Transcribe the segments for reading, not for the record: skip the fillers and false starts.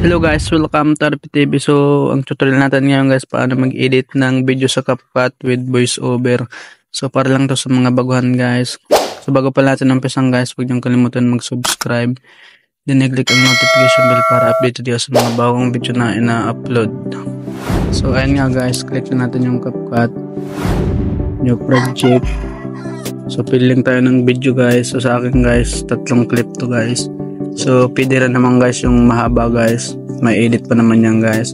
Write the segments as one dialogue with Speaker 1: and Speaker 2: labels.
Speaker 1: Hello guys, welcome to RPTV. So, ang tutorial natin ngayon guys, paano mag-edit ng video sa CapCut with voiceover. So, para lang to sa mga baguhan guys. So, bago pa natin umpisang guys, huwag niyong kalimutan mag-subscribe. Then, i-click ang notification bell para update tayo sa mga bagong video na ina-upload. So, ayan nga guys, click na natin yung CapCut. New project. So, piling tayo ng video guys. So, sa akin guys, 3 clip to guys. So, pwede rin naman guys yung mahaba guys. May edit pa naman yan guys.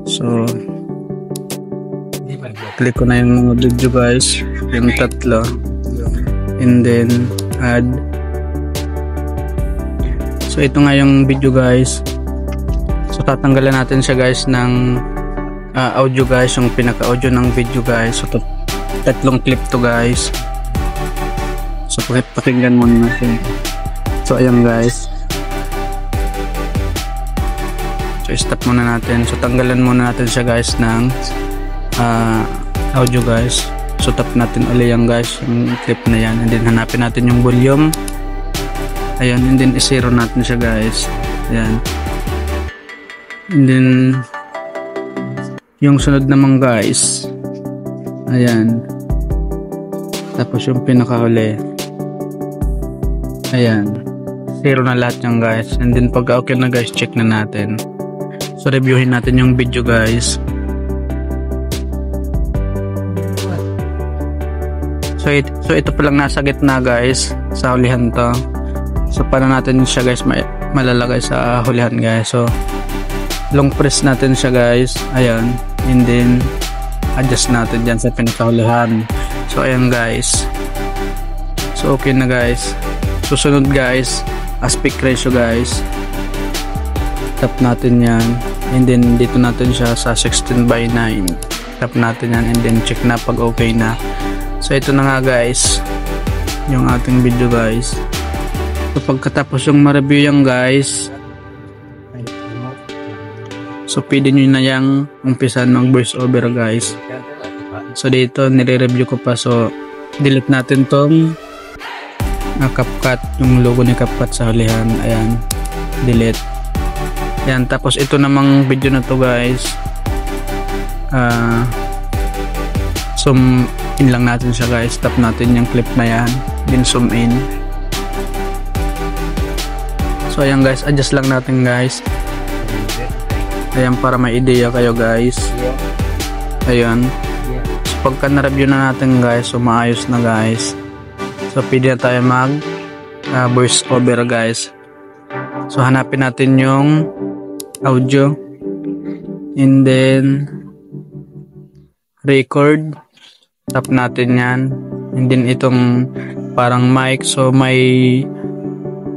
Speaker 1: So, click ko na yung mga video guys. Yung 3. And then, add. So, ito nga yung video guys. So, tatanggalan natin siya guys ng audio guys. Yung pinaka-audio ng video guys. So, 3 clip to guys. So, pakinggan muna natin. So, ayan guys. So, stop muna natin. So, tanggalan muna natin siya guys ng audio guys. So, tap natin ulit yan guys, yung clip na yan. And then, hanapin natin yung volume. Ayan, and then, i-zero natin siya guys. Ayan. And then, yung sunod naman guys. Ayan. Tapos, yung pinakahuli. Ayan. Zero na lahat yan guys. And then pagka okay na guys, check na natin. So reviewin natin yung video guys. So ito pa lang nasa gitna guys. Sa hulihan to. So paano natin siya guys malalagay sa hulihan guys. So long press natin siya guys. Ayan. And then adjust natin dyan sa pinakahulihan. So ayan guys. So okay na guys. Susunod guys, aspect ratio guys, tap natin yan, and then dito natin siya sa 16:9, tap natin yan, and then check na pag okay na. So ito na nga guys yung ating video guys. So pagkatapos yung ma-review yan guys, so pwede nyo na yung umpisan mag voice over guys. So dito nire-review ko pa, so delete natin tong CapCut, yung logo ni CapCut sa hulihan. Ayan, delete. Ayan, tapos ito namang video na to guys, zoom in lang natin siya guys. Tap natin yung clip na yan, then zoom in. So ayan guys, adjust lang natin guys. Ayan, para may ideya kayo guys. Ayan, so pagka na-review na natin guys, so maayos na guys. So pwede na tayo mag voice over guys. So hanapin natin yung audio, and then record, tap natin yan, and then itong parang mic, so may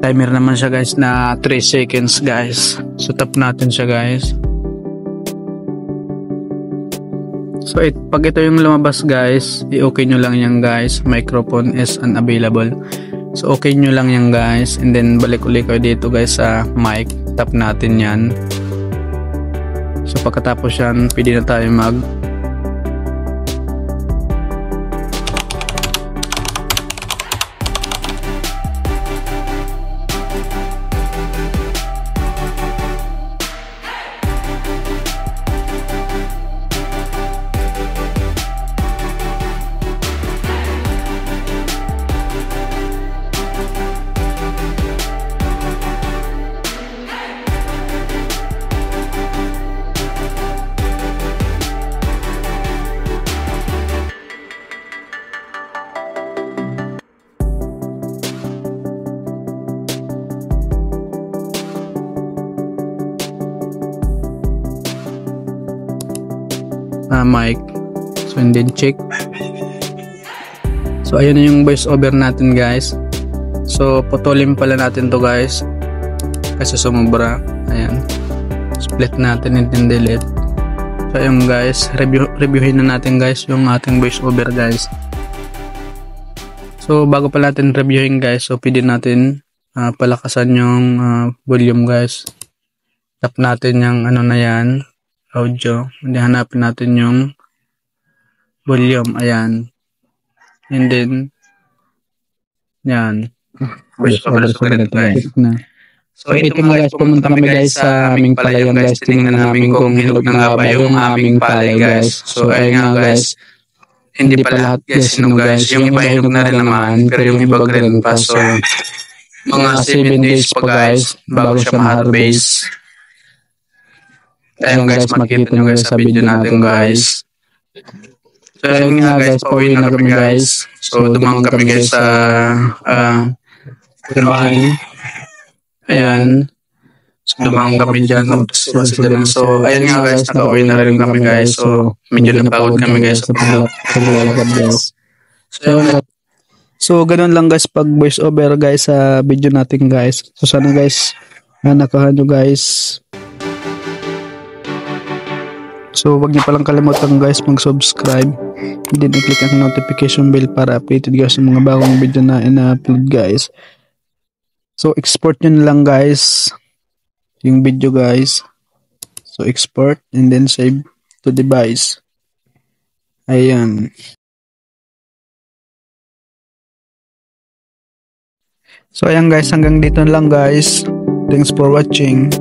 Speaker 1: timer naman siya guys na 3 seconds guys. So tap natin siya guys. So pag ito yung lumabas guys, i-okay nyo lang yan guys. Microphone is unavailable. So okay nyo lang yan guys. And then balik ulit kayo dito guys sa mic. Tap natin yan. So pagkatapos yan, pwede na tayo mag mic. So and then check. So ayun na yung voice over natin guys. So putulin pala natin to guys kasi sumobra. Ayan, split natin and then delete. So ayun guys, reviewin na natin guys yung ating voice over guys. So bago pa natin reviewin guys, so pwede natin palakasan yung volume guys. Tap natin yung ano na yan, audio, hindi hanapin natin yung volume. Ayan, and then yan, voice over na. So ito nga guys, pumunta kami guys sa aming palayan guys. Tinignan namin kung hinog na nga ba yung aming palay guys. So ayun nga guys, hindi pa lahat guys hinog guys. Yung iba hinog na rin naman, pero yung iba green pa. So mga 7 days pa guys bago siya ma-harvest. Ayun guys, makikita nyo guys sa video natin guys. So ayun nga guys, pauwi na kami guys. So dumang kami guys sa bahay. Ayan. So dumang kami dyan. So ayun nga guys, nakauwi na rin kami guys. So medyo napagod kami guys sa paglalakad guys. So ganun lang guys pag voice over guys sa video natin guys. So sana guys nakahan nyo guys. So wag niyo palang kalimutan guys mag-subscribe and then i-click ang notification bell para updated guys sa mga bagong video na ina-upload guys. So export nyo na lang guys yung video guys. So export and then save to device. Ayan. So ayan guys, hanggang dito lang guys. Thanks for watching.